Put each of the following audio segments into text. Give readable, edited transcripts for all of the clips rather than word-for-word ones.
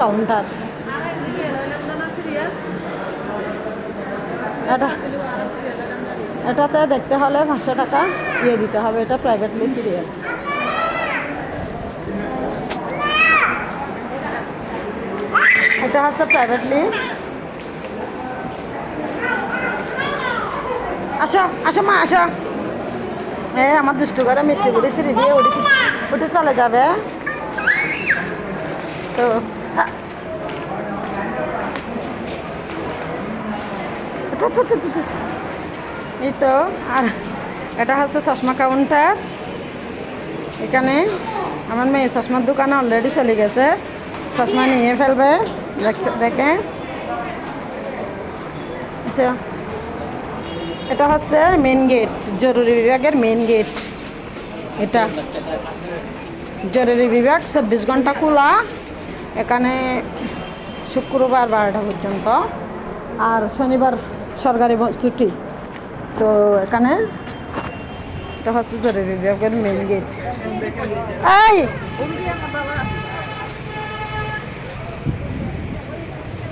Counter এটা এটাতে দেখতে হলে 500 টাকা দিয়ে দিতে হবে। এটা প্রাইভেটলি সিরিয়াল। এটা হচ্ছে প্রাইভেটলি। আসো আসো মা আসো। আমার দুষ্টু করে মিষ্টি বুড়ি সিঁড়ি দিয়ে উঠে চলে যাবে। তো এই তো। আর এটা হচ্ছে চশমা কাউন্টার। এখানে আমার মেয়ে চশমার দোকানে অলরেডি চলে গেছে, চশমা নিয়ে ফেলবে। দেখে এটা হচ্ছে মেন গেট, জরুরি বিভাগের মেন গেট। এটা জরুরি বিভাগ 24 ঘন্টা খোলা। এখানে শুক্রবার 12টা পর্যন্ত, আর শনিবার সরকারি ছুটি। তো এখানে এটা হচ্ছে জরুরি বিভাগের মেন গেট।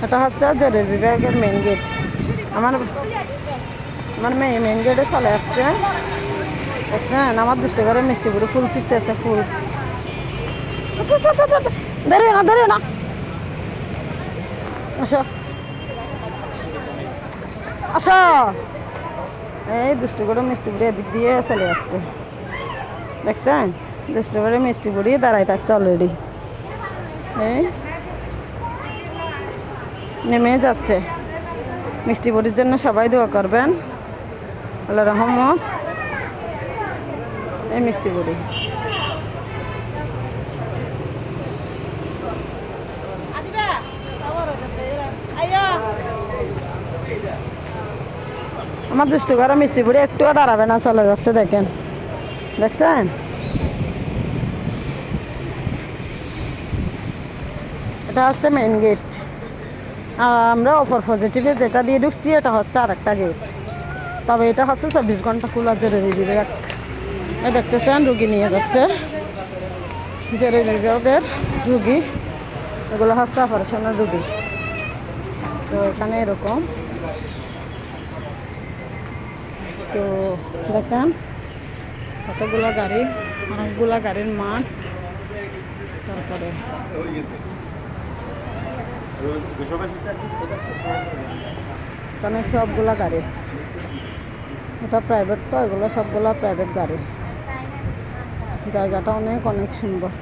এটা হচ্ছে জরুরি বিভাগের মেন গেট। আমার মেয়ে মেন গেটে চলে আসছে। দেখছেন আমার দুষ্ট করে মিষ্টি বুড়ি ফুল ছিটতেছে। ফুল দাঁড়িয়ে না আসো আসো। এই দুষ্টু করে মিষ্টি বুড়ি এদিক দিয়ে চলে আসছে। দেখছেন দুষ্টু করে মিষ্টি বুড়ি দাঁড়াই থাকছে অলরেডি। এই নেমে যাচ্ছে। মিষ্টি বুড়ির জন্য সবাই দোয়া করবেন, আল্লাহ রহমত। এই মিষ্টি বুড়ি আমার দুষ্টু করে মিষ্টি বুড়ি একটুও দাঁড়াবে না, চলে যাচ্ছে। দেখছেন এটা হচ্ছে মেইন গেট। আর আমরা অপর পজিটিভে যেটা দিয়ে ঢুকছি এটা হচ্ছে আর একটা গেট। তবে এটা হচ্ছে 24 ঘন্টা খোলা জরুরি বিভাগ। দেখতেছেন রুগী নিয়ে যাচ্ছে, জরুরি বিভাগের রুগী। এগুলো হচ্ছে অপারেশনের রুগী। তো এখানে এরকম। তো দেখেন কতগুলো গাড়ি, অনেকগুলো গাড়ির মাঠ। তারপরে এখানে সবগুলা গাড়ি। এটা প্রাইভেট, তো এগুলো সবগুলা প্রাইভেট গাড়ি। জায়গাটা অনেক সুন্দর।